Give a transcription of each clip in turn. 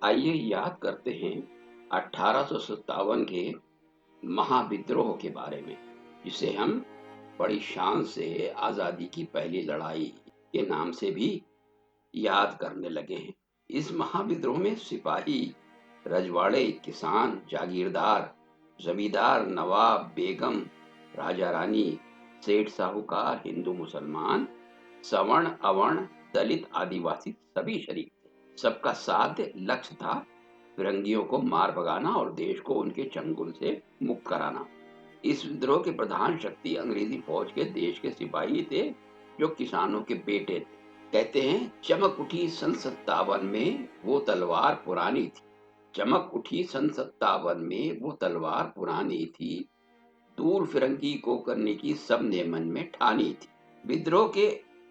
आइए याद करते हैं 1857 के महाविद्रोह के बारे में, जिसे हम बड़ी शान से आज़ादी की पहली लड़ाई के नाम से भी याद करने लगे हैं। इस महाविद्रोह में सिपाही, रजवाड़े, किसान, जागीरदार, जमींदार, नवाब, बेगम, राजा रानी, सेठ साहूकार, हिंदू मुसलमान, सवर्ण अवर्ण, दलित आदिवासी सभी शरीक थे। सबका साध्य लक्ष्य था फिरंगियों को मार भगाना और देश को उनके चंगुल से मुक्त कराना। इस विद्रोह के प्रधान शक्ति अंग्रेजी फौज के देश के सिपाही थे, जो किसानों के बेटे थे। कहते हैं, चमक उठी सन 57 में वो तलवार पुरानी थी। चमक उठी सन 57 में वो तलवार पुरानी थी, दूर फिरंगी को करने की सबने मन में ठानी थी। विद्रोह के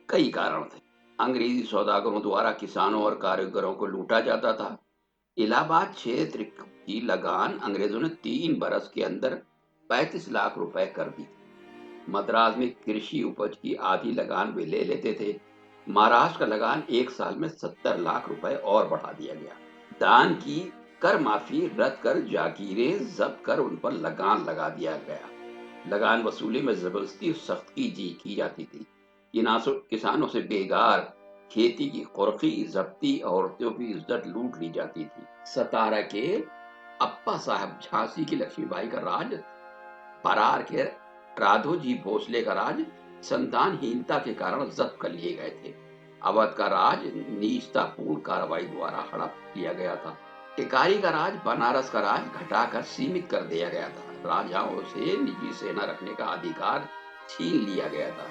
कई कारण थे। अंग्रेजी सौदागरों द्वारा किसानों और कारीगरों को लूटा जाता था। इलाहाबाद क्षेत्र की लगान अंग्रेजों ने 3 बरस के अंदर 35 लाख रुपए कर दी। मद्रास में कृषि उपज की आधी लगान वे ले लेते थे। महाराष्ट्र का लगान 1 साल में 70 लाख रुपए और बढ़ा दिया गया। दान की कर माफी रद्द कर जागीरें जब्त कर उन पर लगान लगा दिया गया। लगान वसूली में जबरदस्ती सख्ती की जाती थी। किसानों से बेगार खेती की कुर्की, जब्ती, औरतों की इज्जत लूट ली जाती थी। सतारा के अप्पा साहब, झांसी की लक्ष्मीबाई का राज, बरार के राघोजी भोसले का राज संतानहीनता के कारण जब्त कर लिए गए थे। अवध का राज नीचतापूर्ण कार्रवाई द्वारा हड़प लिया गया था। टिकारी का राज, बनारस का राज घटाकर सीमित कर दिया गया था। राजाओं से निजी सेना रखने का अधिकार छीन लिया गया था।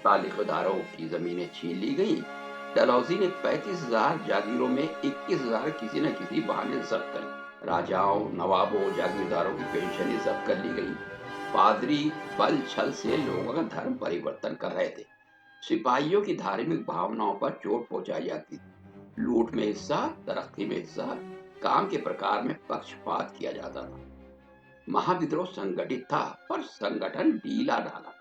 तालिकदारों की जमीनें छीन ली गई। डलहौजी ने 35,000 जागीरों में 21,000 किसी न किसी बहाने जब्त कर ली। राजाओं, नवाबों, जागीरदारों की पेंशनें जब्त कर ली गई। पादरी बल छल से लोगों का धर्म परिवर्तन कर रहे थे। सिपाहियों की धार्मिक भावनाओं पर चोट पहुंचाई जाती थी। लूट में हिस्सा, तरक्की में हिस्सा, काम के प्रकार में पक्षपात किया जाता था। महाविद्रोह संगठित था, पर संगठन ढीला ढाला था।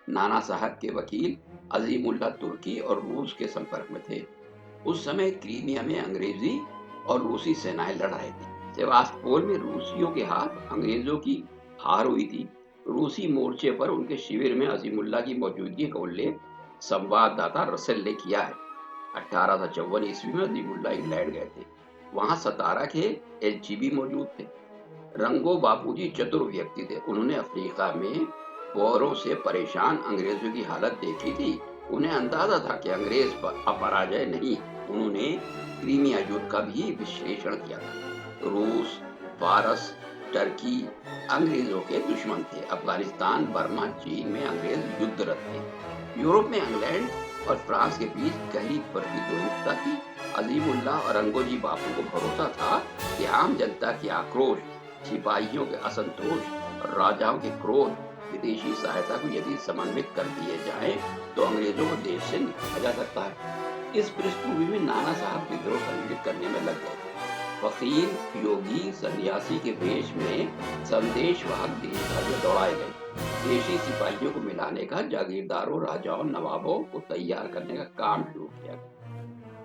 नाना साहब के वकील अजीमुल्लाह तुर्की और रूस के संपर्क में थे। उस समय क्रीमिया में अंग्रेजी और रूसी सेनाएं लड़ रही थी। सेवास्तोपोल में रूसियों के हाथ अंग्रेजों की हार हुई थी। रूसी मोर्चे पर उनके शिविर में अजीमुल्लाह की मौजूदगी का उल्लेख संवाददाता रसेल ने किया है। 1854 ईस्वी में अजीमुल्लाह इंग्लैंड गए थे। वहां सतारा के एलजीबी मौजूद थे। रंगो बापूजी चतुर व्यक्ति थे। उन्होंने अफ्रीका में बोरों से परेशान अंग्रेजों की हालत देखी थी। उन्हें अंदाजा था कि अंग्रेज अपराजय नहीं। उन्होंने क्रीमिया युद्ध का भी विश्लेषण किया था। रूस, फारस, टर्की अंग्रेजों के दुश्मन थे। अफगानिस्तान, बर्मा, चीन में अंग्रेज युद्धरत थे। यूरोप में इंग्लैंड और फ्रांस के बीच गहरी प्रतिद्वंद्विता थी। अजीमुल्लाह और रंगोजी बापू को भरोसा था कि आम जनता की आक्रोश, सिपाहियों के असंतोष और राजाओं के क्रोध, विदेशी सहायता को यदि समन्वित कर दिए जाएं, तो अंग्रेजों को देश से निकाला जा सकता है। इस पृष्ठभूमि में नाना साहब विद्रोह संगठित करने में लग गए। फकीर, योगी, सन्यासी के वेश में संदेशवाहक देशभर दौड़ाए गए। देशी सिपाहियों को मिलाने का, जागीरदारों, राजाओं, नवाबों को तैयार करने का काम शुरू किया।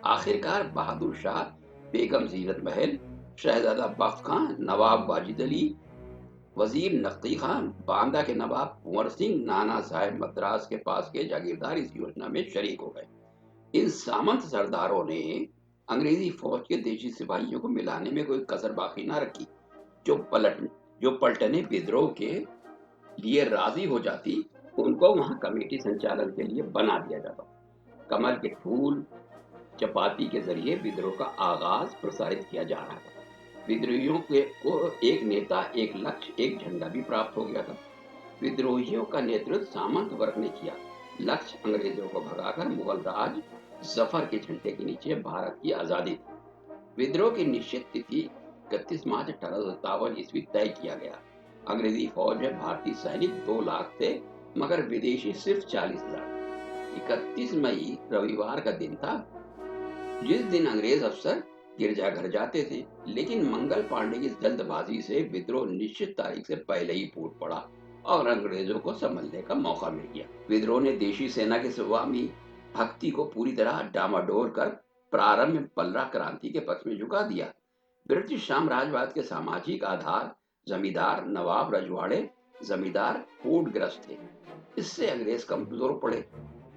आखिरकार बहादुर शाह, बेगम जीनत महल, शहजादा बख्त खान, नवाब वाजिद अली, वजीर नकती खान, बांदा के नवाब कुंवर सिंह, नाना साहेब मद्रास के पास के जागीरदार इस योजना में शरीक हो गए। इन सामंत सरदारों ने अंग्रेजी फौज के देशी सिपाहियों को मिलाने में कोई कसर बाकी ना रखी। जो पलटने विद्रोह के लिए राजी हो जाती, उनको वहां कमेटी संचालन के लिए बना दिया जाता। कमल के फूल, चपाती के जरिए विद्रोह का आगाज प्रसारित किया जा रहा था। विद्रोहियों को एक नेता, एक लक्ष्य, एक झंडा भी प्राप्त हो गया था। विद्रोहियों का नेतृत्व सामंत वर्ग ने किया। लक्ष्य अंग्रेजों को भगाकर मुगल राज जफर के झंडे के नीचे भारत की आजादी थी। विद्रोह की निश्चित तिथि 31 मार्च 1857 ईस्वी तय किया गया। अंग्रेजी फौज में भारतीय सैनिक 2 लाख थे, मगर विदेशी सिर्फ 40,000। 31 मई रविवार का दिन था, जिस दिन अंग्रेज अफसर गिरजाघर जाते थे। लेकिन मंगल पांडे की जल्दबाजी से विद्रोह निश्चित तारीख से पहले ही फूट पड़ा और अंग्रेजों को संभलने का मौका मिल गया। विद्रोह ने देशी सेना के स्वामी भक्ति को पूरी तरह डामाडोल कर प्रारंभ में पल्ला क्रांति के पक्ष में झुका दिया। ब्रिटिश साम्राज्यवाद के सामाजिक आधार जमींदार, नवाब, रजवाड़े, जमींदार फूटग्रस्त थे। इससे अंग्रेज कमजोर पड़े।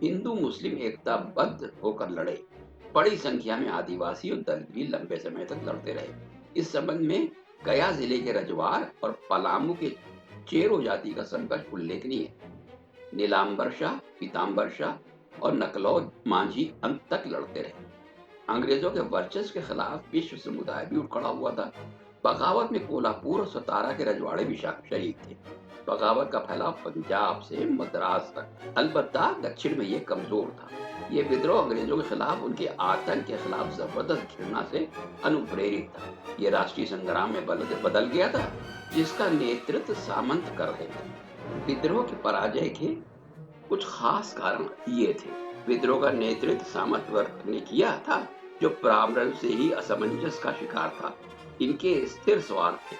हिंदू मुस्लिम एकताबद्ध होकर लड़े। बड़ी संख्या में आदिवासी और दलित भी लंबे समय तक लड़ते रहे। इस संबंध में गया जिले के रजवाड़ और पलामू के चेरो जाति का संघर्ष उल्लेखनीय है। नीलांबर शाह, पीताम्बर शाह और नकलौज मांझी अंत तक लड़ते रहे। अंग्रेजों के वर्चस्व के खिलाफ विश्व समुदाय भी उठ खड़ा हुआ था। बगावत में कोल्हापुर और सतारा के रजवाड़े भी शरीक थे। बगावत का फैलाव पंजाब से मद्रास तक, अलबत्ता दक्षिण में ये कमजोर था। ये विद्रोह अंग्रेजों के खिलाफ उनके आतंक के खिलाफ जबरदस्त घृणा से अनुप्रेरित था। ये राष्ट्रीय संग्राम में बदल गया था, जिसका नेतृत्व सामंत कर रहे थे। विद्रोह की पराजय के कुछ खास कारण ये थे। विद्रोह का नेतृत्व सामंत वर्ग ने किया था, जो प्रारंभ से ही असमंजस का शिकार था। इनके स्थिर स्वार्थ थे।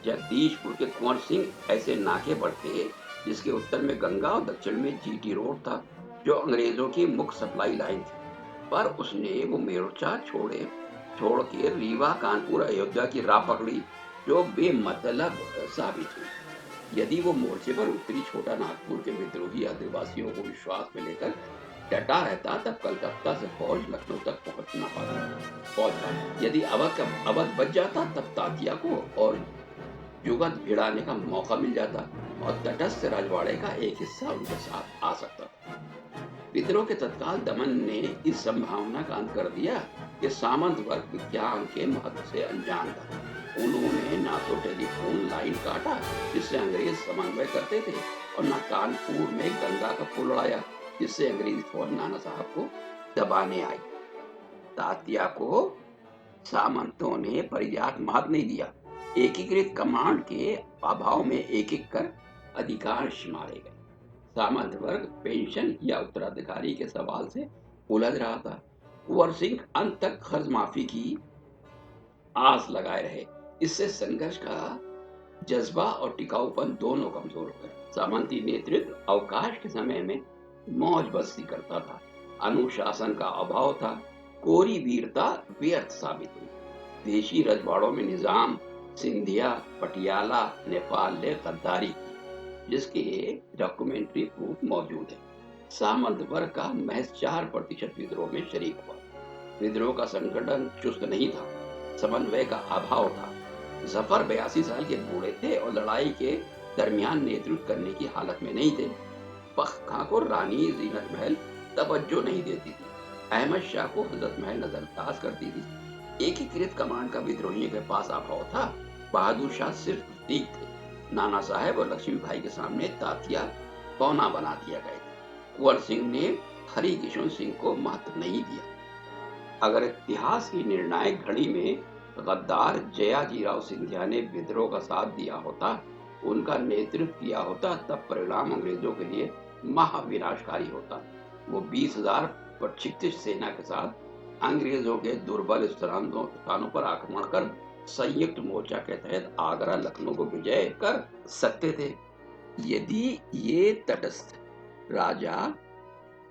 जगदीशपुर के कुंवर सिंह ऐसे नाके पर थे, जिसके उत्तर में गंगा और दक्षिण में जीटी रोड था, जो अंग्रेजों की मुख्य सप्लाई लाइन थी। पर उसने वो मोर्चा छोड़ के रीवा, कानपुर, अयोध्या की राह पकड़ी, जो बेमतलब साबित हुई। यदि वो मोर्चे पर उत्तरी छोटा नागपुर के विद्रोही आदिवासियों को विश्वास में लेकर डटा रहता, तब कलकत्ता से फौज लखनऊ तक पहुंच ना पाती। यदि अवध बच जाता, तब तातिया को और युगत भिड़ाने का मौका मिल जाता और तटस्थ रजवाड़े का एक हिस्सा उनके साथ आ सकता था। विद्रोह के तत्काल दमन ने इस संभावना का अंत कर दिया कि सामंत वर्ग विज्ञान के महत्व से अनजान था। उन्होंने ना तो टेलीफोन लाइन काटा, जिससे अंग्रेज समन्वय करते थे, और न कानपुर में गंगा का पुल उड़ाया, जिससे अंग्रेजी फौज नाना साहब को दबाने आई। तात्या को सामंतों ने पर्याप्त महत्व नहीं दिया। एकीकृत कमांड के अभाव में एक कर अधिकांश मारे गए। सामंत वर्ग पेंशन या उत्तराधिकारी के सवाल से उलझ रहा था। कुंवर सिंह अंत तक कर्ज माफी की आस लगाए रहे। इससे संघर्ष का जज्बा और टिकाऊपन दोनों कमजोर हो गए। सामंती नेतृत्व अवकाश के समय में मौज मस्ती करता था। अनुशासन का अभाव था। कोरी वीरता व्यर्थ साबित हुई। देशी रजवाड़ों में निजाम, सिंधिया, पटियाला, नेपाल ने गद्दारी की, जिसके डॉक्यूमेंट्री प्रूफ मौजूद है। सामंत वर्ग का महज 4% विद्रोह में शरीक हुआ। विद्रोह का संगठन चुस्त नहीं था। समन्वय का अभाव था। जफर 82 साल के बूढ़े थे और लड़ाई के दरमियान नेतृत्व करने की हालत में नहीं थे। बख्त खां को रानी जीनत महल तवज्जो नहीं देती थी। अहमद शाह को हजरत महल नजरअंदाज करती थी। एकीकृत कमांड का विद्रोहियों के पास अभाव था। बहादुर शाह सिर्फ प्रतीक थे। नाना साहब और लक्ष्मी भाई के सामने तातिया पौना बना दिया गया था। कुंवर सिंह ने हरि किशन सिंह को महत्व नहीं दिया। अगर इतिहास की निर्णायक घड़ी में गद्दार जयाजीराव सिंधिया ने विद्रोह का साथ दिया होता, उनका नेतृत्व किया होता, तब परिणाम अंग्रेजों के लिए महाविनाशकारी होता। वो 20,000 प्रशिक्षित सेना के साथ अंग्रेजों के दुर्बल स्थानों पर आक्रमण कर संयुक्त मोर्चा के तहत आगरा, लखनऊ को विजय कर सकते थे। यदि ये तटस्थ राजा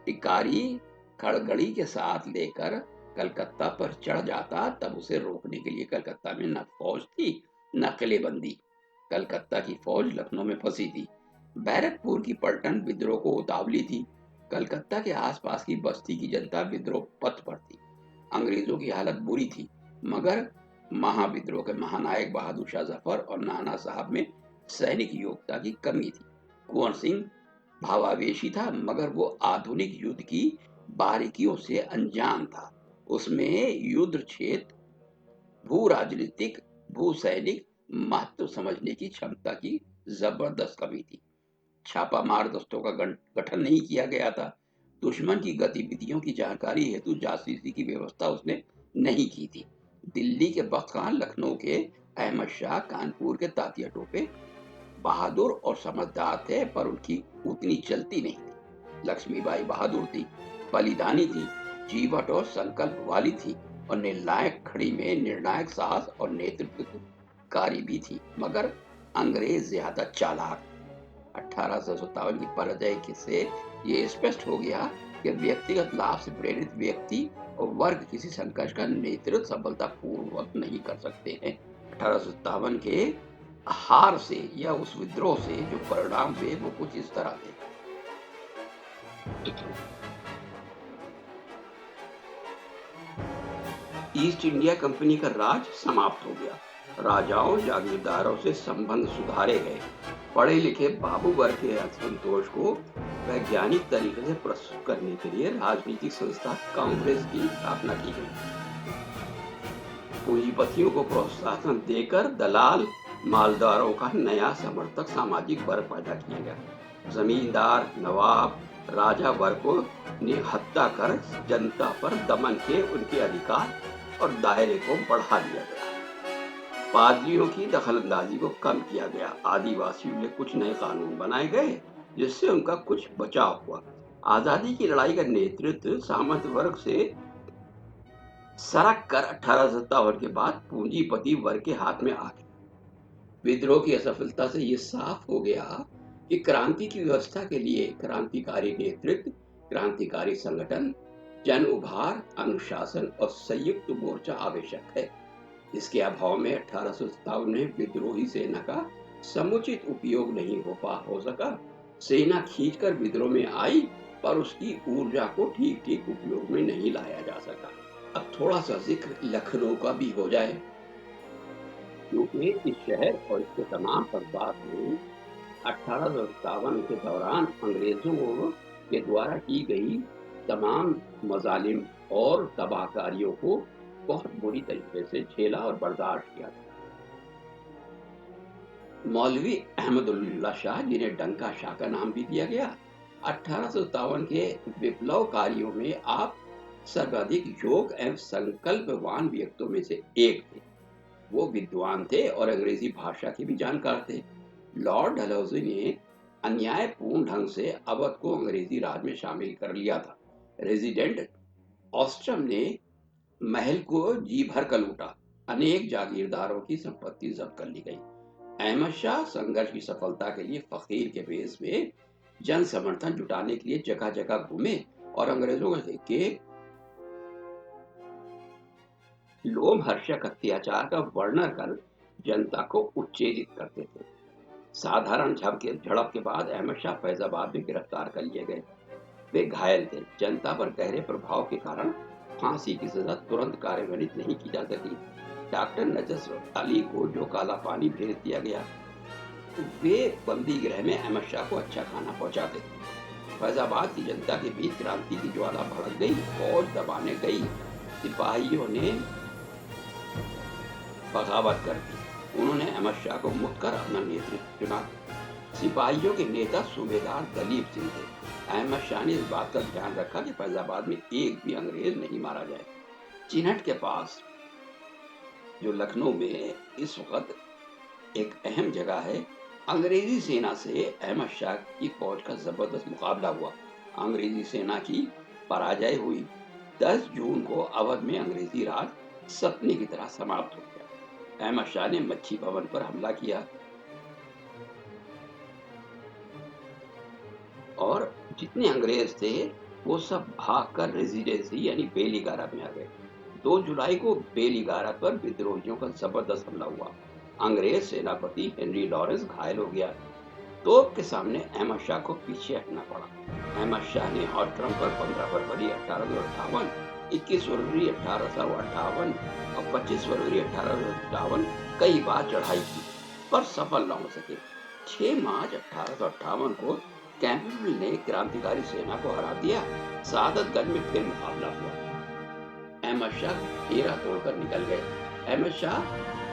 टिकारी खड़गड़ी के साथ लेकर कलकत्ता पर चढ़ जाता, तब उसे रोकने के लिए कलकत्ता में न फौज थी न किलेबंदी। कलकत्ता की फौज लखनऊ में फंसी थी। बैरकपुर की पलटन विद्रोह को उतावली थी। कलकत्ता के आसपास की बस्ती की जनता विद्रोह पथ पर थी। अंग्रेजों की हालत बुरी थी, मगर महाविद्रोह के महानायक बहादुर शाह जफर और नाना साहब में सैनिक योग्यता की कमी थी। कुंवर सिंह भावावेशी था, मगर वो आधुनिक युद्ध की बारीकियों से अनजान था। उसमें युद्ध क्षेत्र, भू राजनीतिक, भू सैनिक महत्व समझने की क्षमता की जबरदस्त कमी थी। छापामार दस्तों का गठन नहीं किया गया था। दुश्मन की गतिविधियों की जानकारी हेतु जासूसी की व्यवस्था उसने नहीं की थी। दिल्ली के बख्त खान, लखनऊ के अहमद शाह, कानपुर के तात्या टोपे बहादुर और समझदार थे, पर उनकी उतनी चलती नहीं थी। लक्ष्मीबाई बहादुर थी, बलिदानी थी, जीवट और संकल्प वाली थी, और निर्णायक खड़ी में निर्णायक साहस और नेतृत्वकारी भी थी, मगर अंग्रेज ज्यादा चालाक। 1857 की पराजय से ये स्पष्ट हो गया कि व्यक्तिगत लाभ से प्रेरित व्यक्ति वर्ग किसी संघर्ष का नेतृत्व सफलतापूर्वक नहीं कर सकते हैं। 1857 के हार से या उस विद्रोह से जो परिणाम हुए वो कुछ इस तरह थे। ईस्ट इंडिया कंपनी का राज समाप्त हो गया। राजाओं जागीरदारों से संबंध सुधारे गए। पढ़े लिखे बाबू वर्ग के असंतोष को वैज्ञानिक तरीके से प्रस्तुत करने के लिए राजनीतिक संस्था कांग्रेस की स्थापना की गई। पूंजीपतियों को प्रोत्साहन देकर दलाल मालदारों का नया समर्थक सामाजिक वर्ग पैदा किया गया। जमींदार नवाब राजा वर्गों ने हत्या कर जनता पर दमन के उनके अधिकार और दायरे को बढ़ा दिया गया। पादरियों की दखलंदाजी को कम किया गया। आदिवासियों के कुछ नए कानून बनाए गए जिससे उनका कुछ बचाव हुआ। आजादी की लड़ाई का नेतृत्व सामंत वर्ग से सरक कर 1857 के बाद पूंजीपति वर्ग के हाथ में आ गया। विद्रोह की असफलता से यह साफ हो गया कि क्रांति की व्यवस्था के लिए क्रांतिकारी नेतृत्व, क्रांतिकारी संगठन, जन उभार, अनुशासन और संयुक्त मोर्चा आवश्यक है। इसके अभाव में 1857 में विद्रोही सेना का समुचित उपयोग नहीं हो सका। सेना खींचकर विद्रोह में आई पर उसकी ऊर्जा को ठीक ठीक उपयोग में नहीं लाया जा सका। अब थोड़ा सा जिक्र लखनऊ का भी हो जाए, क्योंकि इस शहर और इसके तमाम प्रदेश में 1857 के दौरान अंग्रेजों के द्वारा की गई तमाम मजालिम और तबाहकारियों को बहुत बुरी तरीके से झेला और बर्दाश्त किया। मौलवी अहमदुल्ला शाह, जिन्हें डंका शाह का नाम भी दिया गया, 1857 के विप्लवकारियों में आप सर्वाधिक योग एवं संकल्पवान व्यक्तियों में से एक थे। वो विद्वान थे और अंग्रेजी भाषा के भी जानकार थे। लॉर्ड डलहौजी ने अन्यायपूर्ण ढंग से अवध को अंग्रेजी राज में शामिल कर लिया था। रेजिडेंट ऑस्ट्रम ने महल को जी भर कर लूटा। अनेक जागीरदारों की संपत्ति जब्त कर ली गई। अहमद शाह संघर्ष की सफलता के लिए फकीर के भेष में जन समर्थन जुटाने के लिए जगह जगह घूमे और अंग्रेजों के लोमहर्षक अत्याचार का वर्णन कर जनता को उत्तेजित करते थे। साधारण झड़प के बाद अहमद शाह फैजाबाद में गिरफ्तार कर लिए गए। वे घायल थे। जनता पर गहरे प्रभाव के कारण फांसी की सजा तुरंत कार्यन्वित नहीं की जा सकी। डॉक्टर नजस अली को जो काला पानी भेज दिया गया, वे बंदी गृह में अहमद शाह को अच्छा खाना पहुंचाते थे। फैजाबाद की जनता के बीच क्रांति की ज्वाला भड़क गई। फौज दबाने गई। सिपाहियों ने बगावत कर दी। उन्होंने अहमद शाह को मुक्त कर अपना नेतृत्व चुना। सिपाहियों के नेता सूबेदार दलीप सिंह थे। अहमद शाह ने इस बात का ध्यान रखा कि फैजाबाद में एक भी अंग्रेज नहीं मारा जाए। चिनहट के पास, जो लखनऊ में इस वक्त एक अहम जगह है, अंग्रेजी सेना से अहमद शाह की फौज का जबरदस्त मुकाबला हुआ। अंग्रेजी सेना की पराजय हुई। 10 जून को अवध में अंग्रेजी राज सपने की तरह समाप्त हो गया। अहमद शाह ने मच्छी भवन पर हमला किया और जितने अंग्रेज थे वो सब भागकर रेजिडेंसी यानी बेलीगारा में आ गए। 2 जुलाई को बेलीगारा पर विद्रोहियों का जबरदस्त हमला हुआ। अंग्रेज सेनापति हेनरी लॉरेंस घायल हो गया। तोप के सामने अहमद शाह को पीछे हटना पड़ा। अहमद शाह ने हॉट ड्रम पर 15 फरवरी 1858, 21 फरवरी 1858 और 25 फरवरी 1858 कई बार चढ़ाई की, पर सफल न हो सके। 6 मार्च 1858 को कैंपबेल ने क्रांतिकारी सेना को हरा दिया। सादतगंज में फिर मुकाबला हुआ। अहमद शाह घेरा तोड़कर निकल गए। अहमद शाह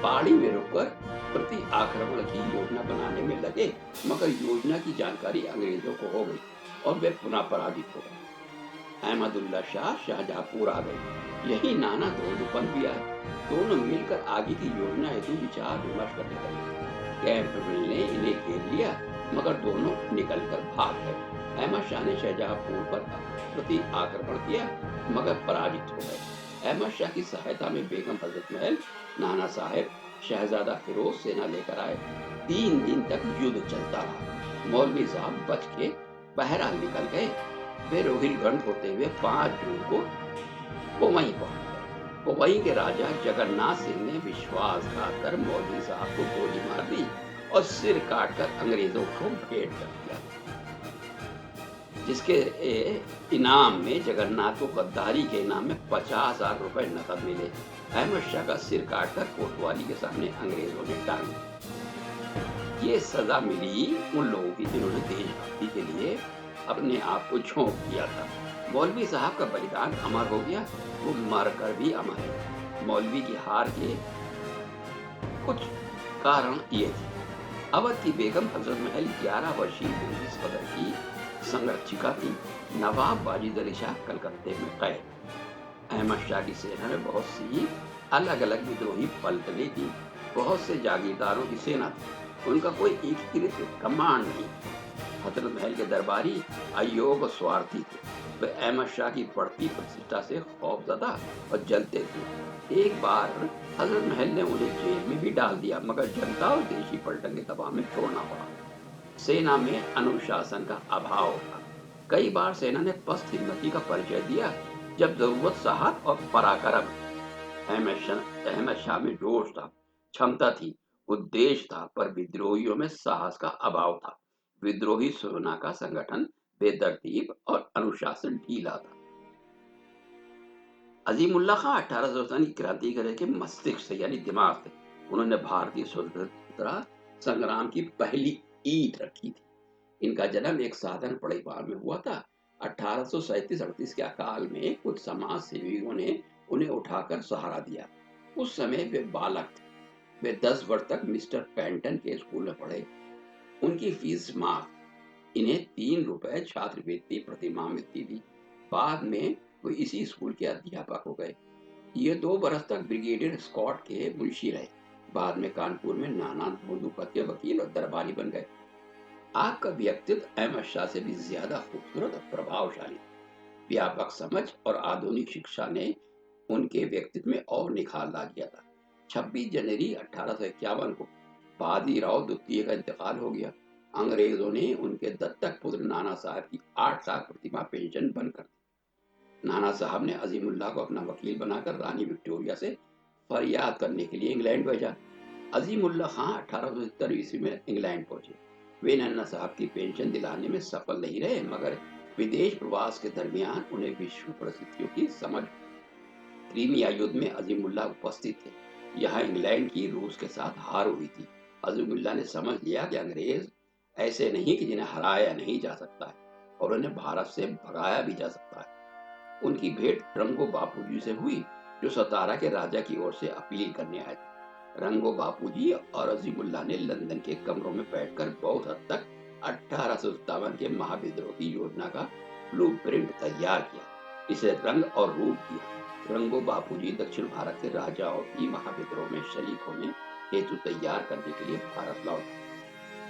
पहाड़ी में रुककर प्रति आक्रमण की योजना बनाने में लगे, मगर योजना की जानकारी अंग्रेजों को हो गई और वे पुनः पराजित हो गए। अहमदुल्ला शाह शाहजहांपुर आ गए। यही नाना दोनों भी आए। दोनों मिलकर आगे की योजना हेतु विचार विमर्श करने लगे। कैंपबेल ने इन्हें घेर लिया, मगर दोनों निकलकर भाग गए। अहमद शाह ने शाहजहांपुर पर प्रति आक्रमण किया, मगर पराजित हो गए। अहमद शाह की सहायता में बेगम हजरत महल, नाना साहेब, शहजादा फिरोज सेना लेकर आए। 3 दिन तक युद्ध चलता रहा। मौलवी साहब बच के बहरहाल निकल गए। वे रोहिलखंड होते हुए 5 जून को वो वहीं पहुंच गए। वो वहीं के राजा जगन्नाथ सिंह ने विश्वासघात कर मौलवी साहब को गोली मार दी और सिर काटकर अंग्रेजों को भेंट कर दिया, जिसके इनाम में जगन्नाथ को गद्दारी के इनाम में 50,000 रुपए नकद मिले। अहमद शाह का सिर काटकर कोतवाली के सामने अंग्रेजों ने टांग दिया। ये सजा मिली उन लोगों की जिन्होंने देशभक्ति के लिए अपने आप को झोंक दिया था। मौलवी साहब का बलिदान अमर हो गया, वो मरकर भी अमर है। मौलवी की हार के कुछ कारण ये थे। अवध की बेगम हजरत महल 11 वर्षीय ब्रिटिश सदर की संरक्षिका थी। नवाब वाजिद अली शाह कलकत्ते में कैद। अहमद शाह की सेना में बहुत सी अलग अलग विद्रोही पलटनें थी। बहुत से जागीरदारों की सेना थी, उनका कोई एकीकृत कमांड नहीं। हजरत महल के दरबारी अयोग्य स्वार्थी थे। वे अहमद शाह की बढ़ती प्रतिष्ठा से खौफजदा और जलते थे। एक बार हजरत महल ने उन्हें जेल में भी डाल दिया, मगर जनता और देशी पलटन के दबाव में छोड़ना पड़ा। सेना में अनुशासन का अभाव था। कई बार सेना ने पस्त हिम्मती का परिचय दिया, जब जरूरत साहस और पराक्रम। अहमद शाह में जोश था, क्षमता थी, उद्देश्य था, पर विद्रोहियों में साहस का अभाव था। विद्रोही सेना का संगठन बेतरतीब और अनुशासन ढीला था। अजीमुल्ला खां 1800 की क्रांतिकारी के मस्तिष्क से यानी दिमाग से उन्होंने भारतीय स्वतंत्रता संग्राम की पहली ईंट रखी थी। इनका जन्म एक साधारण परिवार में हुआ था। 1837-38 के अकाल में कुछ समाज सेवियों ने उन्हें उठाकर सहारा दिया। उस समय वे बालक थे। वे 10 वर्ष तक मिस्टर पेंटन के स्कूल में पढ़े। उनकी फीस माफ। इन्हें 3 रुपए छात्रवृत्ति प्रतिमाह मिलती थी। बाद में वो इसी स्कूल के अध्यापक हो गए। ये 2 बरस तक ब्रिगेडियर स्कॉट के मुंशी रहे। बाद में कानपुर में नाना बंदूकत के वकील और दरबारी बन गए। आपका व्यक्तित्व अहमद शाह से भी ज्यादा खूबसूरत और प्रभावशाली। व्यापक समझ और आधुनिक शिक्षा ने उनके व्यक्तित्व में और निखार ला दिया था। 26 जनवरी 1851 को बाजीराव द्वितीय का इंतकाल हो गया। अंग्रेजों ने उनके दत्तक पुत्र नाना साहब की 8 लाख प्रतिमाह पेंशन बंद कर दी। नाना साहब ने अजीमुल्लाह को अपना वकील बनाकर रानी विक्टोरिया से फरियाद करने के लिए इंग्लैंड भेजा। अजीमुल्लाह खां 1870 ईस्वी में इंग्लैंड पहुंचे। वे नाना साहब की पेंशन दिलाने में सफल नहीं रहे, मगर विदेश प्रवास के दरमियान उन्हें विश्व परिस्थितियों की समझ। क्रीमिया युद्ध में अजीमुल्लाह उपस्थित थे। यहाँ इंग्लैंड की रूस के साथ हार हुई थी। अजीमुल्लाह ने समझ लिया कि अंग्रेज ऐसे नहीं कि जिन्हें हराया नहीं जा सकता है और उन्हें भारत से भगाया भी जा सकता है। उनकी भेंट रंगो बापूजी से हुई, जो सतारा के राजा की ओर से अपील करने आए थे। रंगो बापूजी और अजीमुल्लाह ने लंदन के कमरों में बैठकर बहुत हद तक 1857 के महाविद्रोह की योजना का ब्लूप्रिंट तैयार किया। इसे रंग और रूप दिया। रंगो बापूजी दक्षिण भारत के राजाओं की महाविद्रोह में शरीक होने हेतु तैयार करने के लिए भारत लौटे।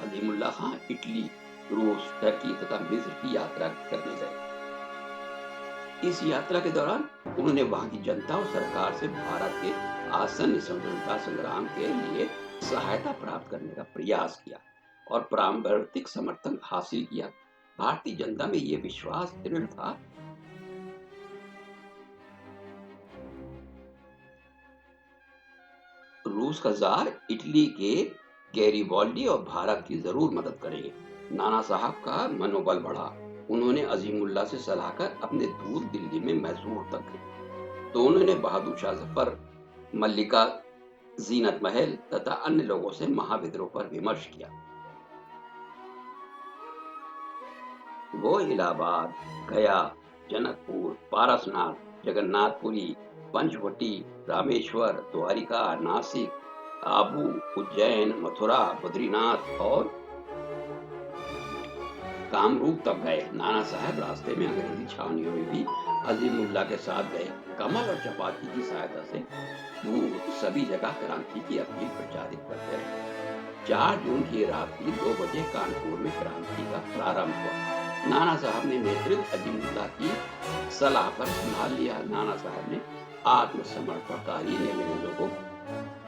अजीमुल्लाह खां इटली, रूस, टर्की तथा मिस्र की यात्रा करने गए। इस यात्रा के दौरान उन्होंने वहां की जनता और सरकार से भारत के आसन्न स्वतंत्रता संग्राम के लिए सहायता प्राप्त करने का प्रयास किया और प्रारंभिक समर्थन हासिल किया। भारतीय जनता में यह विश्वास दृढ़ था रूस का जार इटली के गैरिबाल्डी और भारत की जरूर मदद करेंगे। नाना साहब का मनोबल बढ़ा। उन्होंने अजीमुल्लाह से सलाह कर अपने दूत दिल्ली में मैसूर तक गए। दोनों ने बहादुर शाह जफर, मल्लिका जीनत महल तथा अन्य लोगों से महाविद्रोह पर विमर्श किया। वो इलाहाबाद, गया, जनकपुर, पारसनाथ, जगन्नाथपुरी, पंचवटी, रामेश्वर, द्वारिका, नासिक, आबू, उज्जैन, मथुरा, बद्रीनाथ और कामरूप तक गए। नाना साहब रास्ते में अंग्रेजी छावनियों में भी अजीमुल्लाह के साथ गए। कमल और चपाती की सहायता से दूर सभी जगह क्रांति की अपील प्रचारित करते रहे। 4 जून की रात्रि 2 बजे कानपुर में क्रांति का प्रारंभ हुआ। नाना साहब ने नेतृत्व अजीमुल्लाह की सलाह पर संभाल लिया। नाना साहब ने आत्मसमर्पणकारी अंग्रेजों को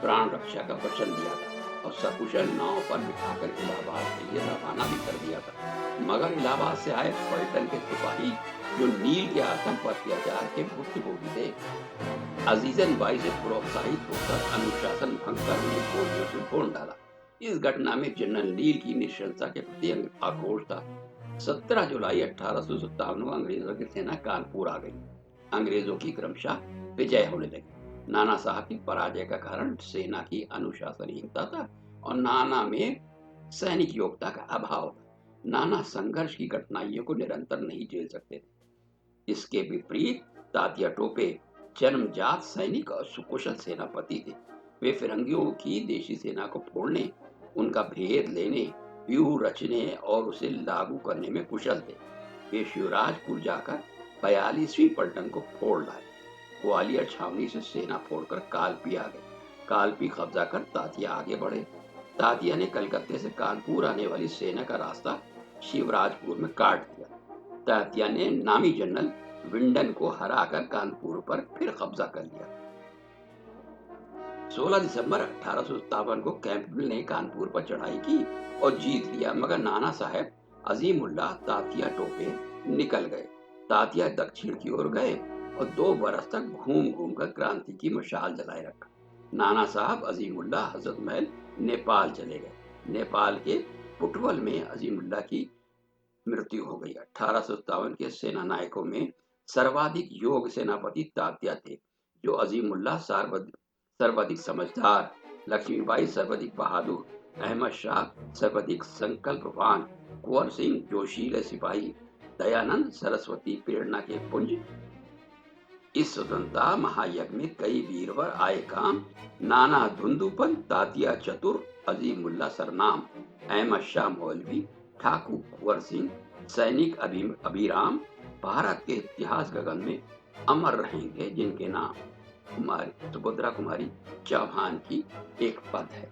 प्राण रक्षा का वचन दिया था। और सकुशल नाव पर बिठाकर इलाहाबाद के लिए रवाना भी कर दिया था। मगर इलाहाबाद से आए पलटन के सिपाही, जो नील के आतंक व अत्याचार के भुक्तभोगी थे, अजीजन बाई से प्रोत्साहित होकर अनुशासन भंग कर उन्हें गोलियों से भून डाला। इस घटना में जनरल नील की निशंसता के प्रति आक्रोश था। 17 जुलाई 1857 को अंग्रेजों की सेना कानपुर आ गई। अंग्रेजों की क्रमशः विजय होने लगी। नाना साहब की पराजय का कारण सेना की अनुशासनहीनता था और नाना में सैनिक योग्यता का अभाव था। नाना संघर्ष की कठिनाइयों को निरंतर नहीं झेल सकते थे। इसके विपरीत तात्या टोपे जन्मजात सैनिक और सुकुशल सेनापति थे। वे फिरंगियों की देशी सेना को फोड़ने, उनका भेद लेने, व्यूह रचने और उसे लागू करने में कुशल थे। वे शिवराजपुर जाकर 42वीं पलटन को फोड़ लाए। ग्वालियर छावनी से सेना फोड़कर कालपी आ गए। कालपी कब्जा कर तातिया आगे बढ़े। तातिया ने कलकत्ते से कानपुर आने वाली सेना का रास्ता शिवराजपुर में काट दिया। तातिया ने नामी जनरल विंडन को हराकर कानपुर पर फिर कब्जा कर लिया। 16 दिसंबर 1857 को कैंपबेल ने कानपुर पर चढ़ाई की और जीत लिया, मगर नाना साहब अजीमुल्लाह तातिया टोपे निकल गए। तातिया दक्षिण की ओर गए और 2 बरस तक घूम घूम कर क्रांति की मशाल जलाए रखा। नाना साहब अजीमुल्लाह हजरत महल नेपाल चले गए। नेपाल के पुटवल में अजीमुल्लाह की मृत्यु हो गई। 1857 के सेना नायकों में सर्वाधिक योग्य सेनापति तात्या थे, जो अजीमुल्लाह सर्वाधिक समझदार, लक्ष्मीबाई सर्वाधिक बहादुर, अहमद शाह सर्वाधिक संकल्पवान, कुंवर सिंह जोशीले सिपाही, दयानंद सरस्वती प्रेरणा के पुंज। इस स्वतंत्रता महायज्ञ में कई वीरवर आए काम। नाना धुंधुपन, तातिया चतुर, अजीमुल्लाह सरनाम, अहमद शाह मौलवी, ठाकुर कुंवर सिंह, सैनिक अभिराम भारत के इतिहास गगन में अमर रहेंगे, जिनके नाम सुभद्रा कुमारी चौहान की एक पद है।